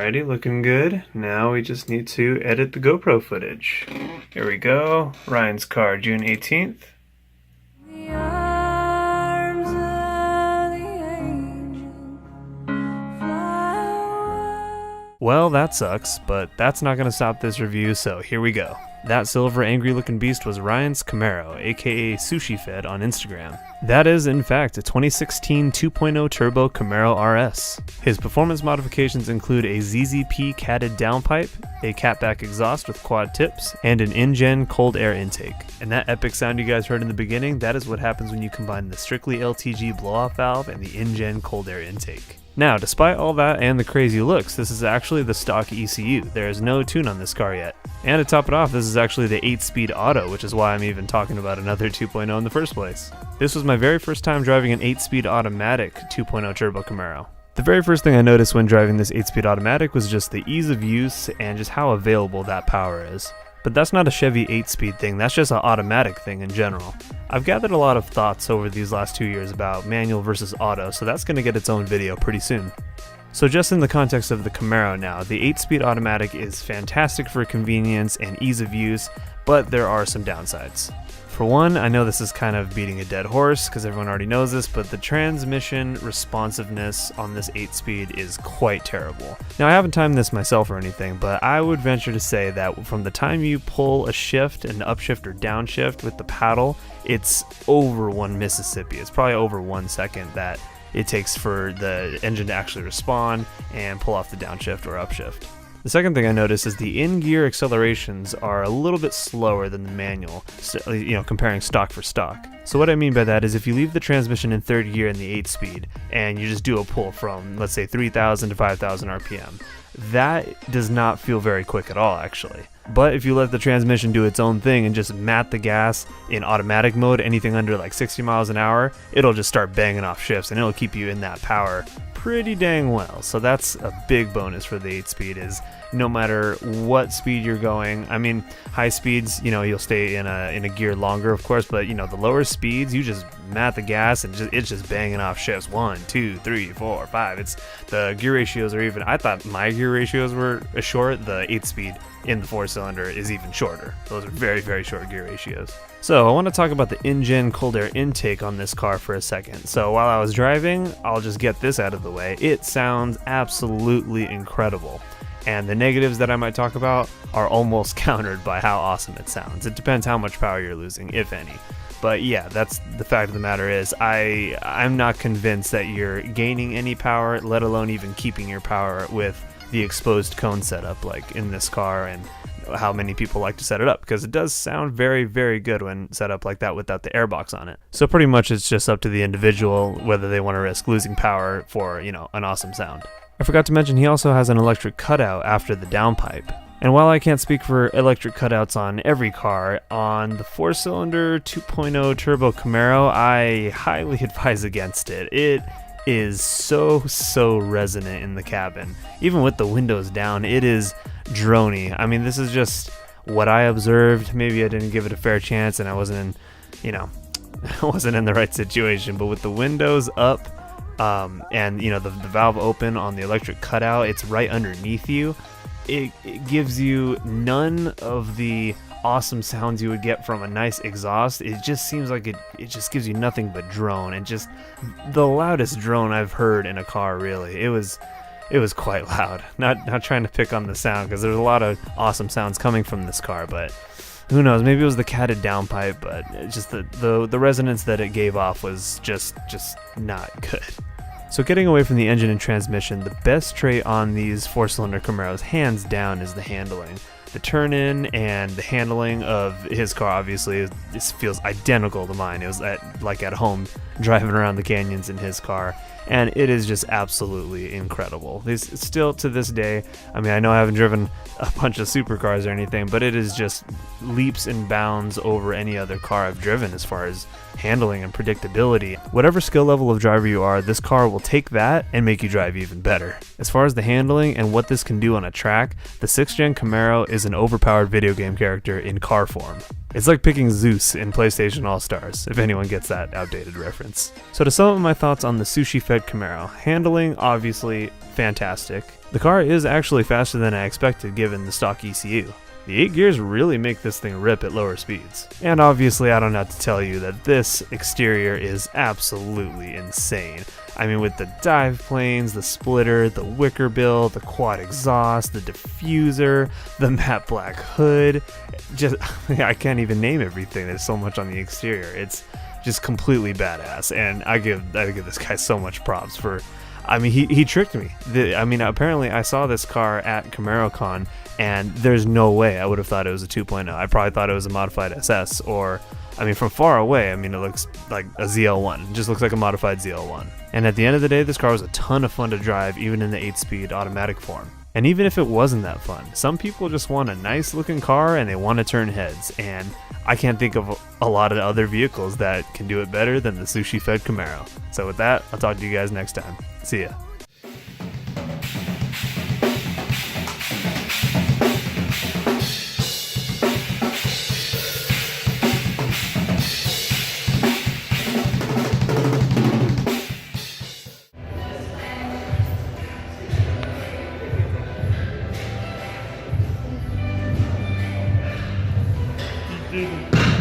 Alrighty, looking good. Now we just need to edit the GoPro footage. Here we go. Ryan's car, June 18th. Well, that sucks, but that's not going to stop this review, so here we go. That silver angry looking beast was Ryan's Camaro, aka Sushifed on Instagram. That is, in fact, a 2016 2.0 turbo Camaro RS. His performance modifications include a ZZP catted downpipe, a catback exhaust with quad tips, and an in-gen cold air intake. And that epic sound you guys heard in the beginning, that is what happens when you combine the strictly LTG blow-off valve and the in-gen cold air intake. Now, despite all that and the crazy looks, this is actually the stock ECU. There is no tune on this car yet. And to top it off, this is actually the 8-speed auto, which is why I'm even talking about another 2.0 in the first place. This was my very first time driving an 8-speed automatic 2.0 turbo Camaro. The very first thing I noticed when driving this 8-speed automatic was just the ease of use and just how available that power is. But that's not a Chevy 8-speed thing, that's just an automatic thing in general. I've gathered a lot of thoughts over these last 2 years about manual versus auto, so that's going to get its own video pretty soon. So just in the context of the Camaro now, the 8-speed automatic is fantastic for convenience and ease of use, but there are some downsides. For one, I know this is kind of beating a dead horse because everyone already knows this, but the transmission responsiveness on this 8-speed is quite terrible. Now, I haven't timed this myself or anything, but I would venture to say that from the time you pull a shift, an upshift or downshift with the paddle, it's over 1 Mississippi. It's probably over 1 second that it takes for the engine to actually respond and pull off the downshift or upshift. The second thing I noticed is the in-gear accelerations are a little bit slower than the manual, comparing stock for stock. So what I mean by that is if you leave the transmission in third gear in the 8-speed and you just do a pull from, let's say, 3,000 to 5,000 RPM, that does not feel very quick at all, actually. But if you let the transmission do its own thing and just mat the gas in automatic mode, anything under like 60 miles an hour, it'll just start banging off shifts and it'll keep you in that power pretty dang well. So that's a big bonus for the 8-speed is no matter what speed you're going. I mean, high speeds, you'll stay in a gear longer, of course, but the lower speeds, you just mat the gas and it's just banging off shifts. 1, 2, 3, 4, 5. It's the gear ratios are even. I thought my gear ratios were short. The 8-speed in the 4-cylinder is even shorter. Those are very, very short gear ratios. So I want to talk about the in-gen cold air intake on this car for a second. So while I was driving, I'll just get this out of the way. It sounds absolutely incredible. And the negatives that I might talk about are almost countered by how awesome it sounds. It depends how much power you're losing, if any. But yeah, that's the fact of the matter is I'm not convinced that you're gaining any power, let alone even keeping your power with the exposed cone setup like in this car and how many people like to set it up, because it does sound very, very good when set up like that without the airbox on it. So pretty much it's just up to the individual whether they want to risk losing power for, an awesome sound. I forgot to mention he also has an electric cutout after the downpipe. And while I can't speak for electric cutouts on every car, on the 4-cylinder 2.0 turbo Camaro, I highly advise against it. It is so resonant in the cabin. Even with the windows down, it is drony. I mean, this is just what I observed. Maybe I didn't give it a fair chance and I wasn't in, I wasn't in the right situation, but with the windows up, and the valve open on the electric cutout, it's right underneath you. It gives you none of the awesome sounds you would get from a nice exhaust. It just seems like it just gives you nothing but drone, and just the loudest drone I've heard in a car, really. It was quite loud. Not trying to pick on the sound, because there's a lot of awesome sounds coming from this car, but who knows, maybe it was the catted downpipe, but just the resonance that it gave off was just not good. So getting away from the engine and transmission, the best trait on these 4-cylinder Camaros, hands down, is the handling. The turn-in and the handling of his car, obviously, this feels identical to mine. It was like at home driving around the canyons in his car, and it is just absolutely incredible. Still to this day, I mean, I know I haven't driven a bunch of supercars or anything, but it is just leaps and bounds over any other car I've driven as far as handling and predictability. Whatever skill level of driver you are, this car will take that and make you drive even better. As far as the handling and what this can do on a track, the 6th gen Camaro is an overpowered video game character in car form. It's like picking Zeus in PlayStation All-Stars, if anyone gets that outdated reference. So to sum up my thoughts on the Sushifed Camaro, handling, obviously, fantastic. The car is actually faster than I expected given the stock ECU. The 8 gears really make this thing rip at lower speeds. And obviously I don't have to tell you that this exterior is absolutely insane. I mean, with the dive planes, the splitter, the wicker bill, the quad exhaust, the diffuser, the matte black hood, just, I can't even name everything. There's so much on the exterior. It's just completely badass, and I give this guy so much props for, I mean, he tricked me. Apparently I saw this car at CamaroCon, and there's no way I would have thought it was a 2.0. I probably thought it was a modified SS, or, I mean, from far away, I mean, it looks like a ZL1. It just looks like a modified ZL1. And at the end of the day, this car was a ton of fun to drive, even in the 8-speed automatic form. And even if it wasn't that fun, some people just want a nice looking car and they want to turn heads, and I can't think of a lot of other vehicles that can do it better than the Sushifed Camaro. So with that, I'll talk to you guys next time. See ya. Dude.